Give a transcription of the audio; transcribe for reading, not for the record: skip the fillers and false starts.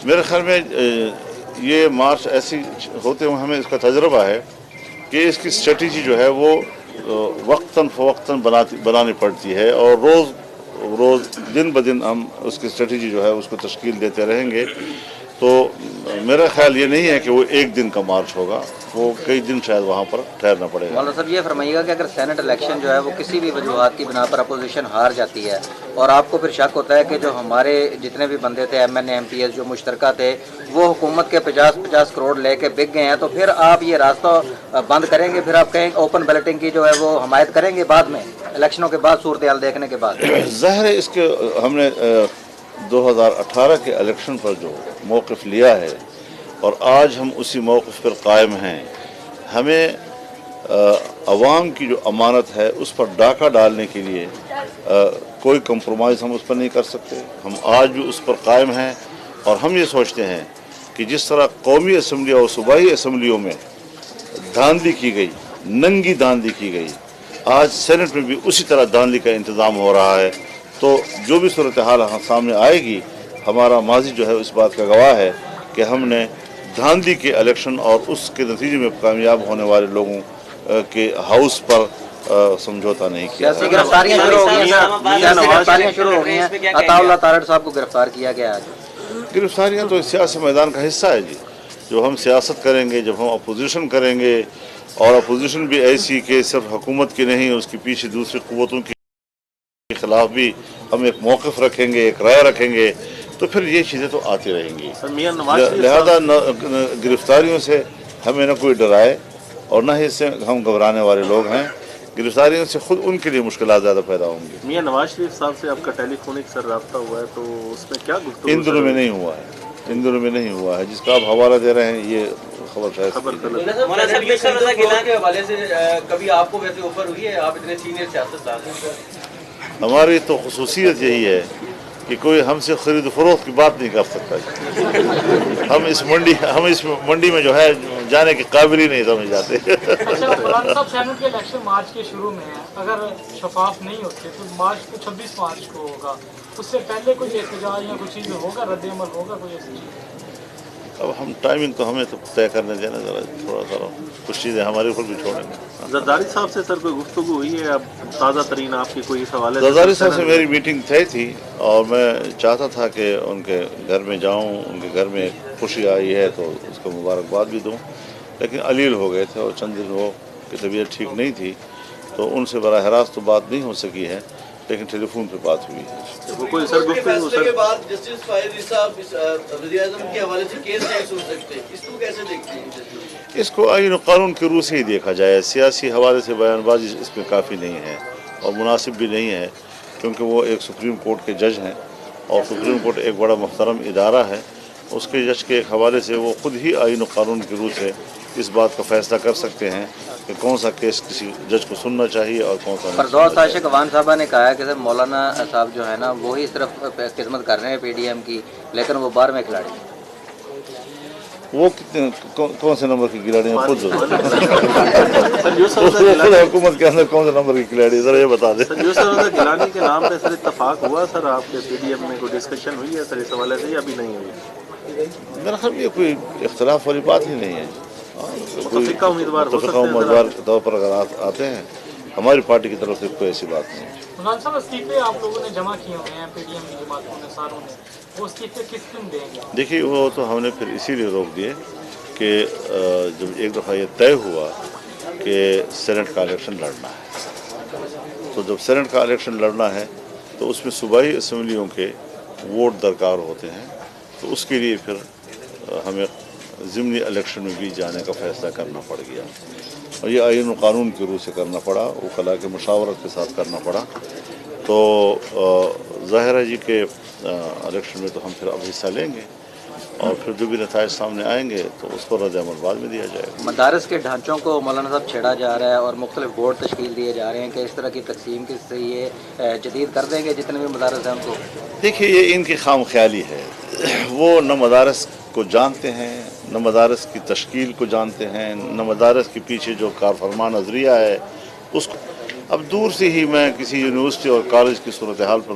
میرے خیال میں یہ مارچ ایسی ہوتے ہوئے ہمیں اس کا تجربہ ہے کہ اس کی اسٹریٹجی جو ہے وہ وقتاً فوقتاً بنانی پڑتی ہے، اور روز دن بدن ہم اس کی اسٹریٹجی جو ہے اس کو تشکیل دیتے رہیں گے. تو میرا خیال یہ نہیں ہے کہ وہ ایک دن کا مارچ ہوگا، وہ کئی دن شاید وہاں پر ٹھہرنا پڑے گا. مولانا صاحب یہ فرمائیے گا کہ اگر سینٹ الیکشن جو ہے وہ کسی بھی وجوہات کی بنا پر اپوزیشن ہار جاتی ہے اور آپ کو پھر شک ہوتا ہے کہ جو ہمارے جتنے بھی بندے تھے M N A M P S جو مشترکہ تھے وہ حکومت کے 50 کروڑ لے کے بک گئے ہیں، تو پھر آپ یہ راستہ بند کریں گے؟ پھر آپ کہیں اوپن بیلٹنگ کی جو ہے وہ حمایت کریں گے بعد میں الیکشنوں کے بعد صورتحال دیکھنے کے بعد؟ ظاہر ہے اس کے ہم نے 2018 کے الیکشن پر جو موقف لیا ہے اور آج ہم اسی موقف پر قائم ہیں. ہمیں عوام کی جو امانت ہے اس پر ڈاکہ ڈالنے کے لیے کوئی کمپرومائز ہم اس پر نہیں کر سکتے. ہم آج بھی اس پر قائم ہیں، اور ہم یہ سوچتے ہیں کہ جس طرح قومی اسمبلی اور صوبائی اسمبلیوں میں دھاندلی کی گئی، ننگی دھاندلی کی گئی، آج سینٹ میں بھی اسی طرح دھاندلی کا انتظام ہو رہا ہے. تو جو بھی صورتحال سامنے آئے گی، ہمارا ماضی جو ہے اس بات کا گواہ ہے کہ ہم نے دھاندلی کے الیکشن اور اس کے نتیجے میں کامیاب ہونے والے لوگوں کے ہاؤس پر سمجھوتا نہیں کیا. سیاسی گرفتاریاں شروع ہو گئی ہیں. عطا اللہ تارڑ صاحب کو گرفتار کیا گیا آج. گرفتاریاں تو سیاسی میدان کا حصہ ہے جی. جو ہم سیاست کریں گے، جب ہم اپوزیشن کریں گے، اور اپوزیشن بھی ایسی کہ صرف حکومت کی نہیں، اس کے پیچھے دوسری قوتوں کے خلاف بھی ہم ایک موقف رکھیں گے، ایک رائے رکھیں گے، تو پھر یہ چیزیں تو آتی رہیں گی. لہذا گرفتاریوں سے ہمیں نہ کوئی ڈرائے اور نہ ہی اس سے ہم گھبرانے والے لوگ ہیں. گرفتاریوں سے خود ان کے لیے مشکلات زیادہ پیدا ہوں گی. میاں نواز شریف صاحب سے آپ کا ٹیلی فونک سر رابطہ ہوا ہے، تو اس میں کیا گفتگو؟ ان دنوں میں نہیں ہوا ہے، ان دنوں میں نہیں ہوا ہے. جس کا آپ حوالہ دے رہے ہیں یہ خبر شاید کے حوالے سے کبھی آپ کو ویسے اوپر ہوئی ہے؟ آپ اتنے سینئر سیاستدان ہیں. ہماری تو خصوصیت یہی ہے کہ کوئی ہم سے خرید و فروخت کی بات نہیں کر سکتا. ہم اس منڈی میں جو ہے جانے کے قابل ہی نہیں سمجھ جاتے. مولانا صاحب سینٹ کے الیکشن مارچ کے شروع میں ہے، اگر شفاف نہیں ہوتے تو مارچ کو 26 مارچ کو ہوگا. اس سے پہلے کوئی احتجاج یا کوئی چیز ہوگا، رد عمل ہوگا کوئی ایسی چیز؟ اب ہم ٹائمنگ تو ہمیں تو طے کرنے دینا، ذرا تھوڑا سا کچھ چیزیں ہمارے اوپر بھی چھوڑیں گے. زرداری صاحب سے سر کوئی گفتگو ہوئی ہے؟ اب تازہ ترین آپ کی کوئی سوال ہے؟ زرداری صاحب سے میری میٹنگ طے تھی، اور میں چاہتا تھا کہ ان کے گھر میں جاؤں، ان کے گھر میں خوشی آئی ہے تو اس کو مبارکباد بھی دوں. لیکن علیل ہو گئے تھے اور چند دن وہ کی طبیعت ٹھیک نہیں تھی، تو ان سے براہ راست تو بات نہیں ہو سکی ہے، لیکن ٹیلی فون پہ بات ہوئی ہے. کوئی سر فیصلے کے بعد جسٹس فائز صاحب وزیر اعظم کے حوالے سے کیس نہیں سن سکتے، اس کو کیسے دیکھتے ہیں؟ اس کو آئین و قانون کے روح سے ہی دیکھا جائے. سیاسی حوالے سے بیان بازی اس میں کافی نہیں ہے اور مناسب بھی نہیں ہے، کیونکہ وہ ایک سپریم کورٹ کے جج ہیں، اور سپریم کورٹ ایک بڑا محترم ادارہ ہے. اس کے جج کے ایک حوالے سے وہ خود ہی آئین و قانون کے روح سے اس بات کا فیصلہ کر سکتے ہیں کہ کون سا کیس کسی جج کو سننا چاہیے اور کون سا نہیں. فردوس عاشق عوان صاحبہ نے کہا ہے کہ سر مولانا صاحب جو ہے نا وہی صرف خدمت کر رہے ہیں پی ڈی ایم کی، لیکن وہ 12ویں کھلاڑی ہیں. وہ کون سے نمبر کی کھلاڑی ہیں؟ خود حکومت کے اندر کون سے نمبر کی کھلاڑی، ذرا یہ بتا دیں. گیلانی کے نام پہ سر اتفاق ہوا سر؟ آپ کے پی ڈی ایم میں کوئی ڈسکشن ہوئی ہے سر اس حوالے سے یا ابھی نہیں ہوئی؟ میرا خیال یہ کوئی اختلاف والی بات ہی نہیں ہے. متفقہ امیدوار کے طور پر اگر آتے ہیں، ہماری پارٹی کی طرف سے کوئی ایسی بات نہیں ہے. مولانا صاحب استعفے آپ لوگوں نے جمع کیے ہوئے ہیں پی ڈی ایم کی جماعتوں نے، ساروں نے، وہ استعفے کس دن دیں گے؟ دیکھیے وہ تو ہم نے پھر اسی لیے روک دیے کہ جب ایک دفعہ یہ طے ہوا کہ سینٹ کا الیکشن لڑنا ہے، تو جب سینٹ کا الیکشن لڑنا ہے تو اس میں صوبائی اسمبلیوں کے ووٹ درکار ہوتے ہیں، تو اس کے لیے پھر ہمیں ضمنی الیکشن میں بھی جانے کا فیصلہ کرنا پڑ گیا، اور یہ آئین و قانون کے روح سے کرنا پڑا، وکلاء کے مشاورت کے ساتھ کرنا پڑا. تو ظاہر ہے جی کہ الیکشن میں تو ہم پھر اب حصہ لیں گے، اور پھر جو بھی نتائج سامنے آئیں گے تو اس پر رد عمل بعد میں دیا جائے گا. مدارس کے ڈھانچوں کو مولانا صاحب چھیڑا جا رہا ہے اور مختلف بورڈ تشکیل دیے جا رہے ہیں کہ اس طرح کی تقسیم کے سے یہ جدید کر دیں گے جتنے بھی مدارس ہیں ان کو. دیکھیے یہ ان کی خام خیالی ہے. وہ نہ مدارس کو جانتے ہیں، نہ مدارس کی تشکیل کو جانتے ہیں، نہ مدارس کے پیچھے جو کارفرما نظریہ ہے اس کو. اب دور سے ہی میں کسی یونیورسٹی اور کالج کی صورتحال پر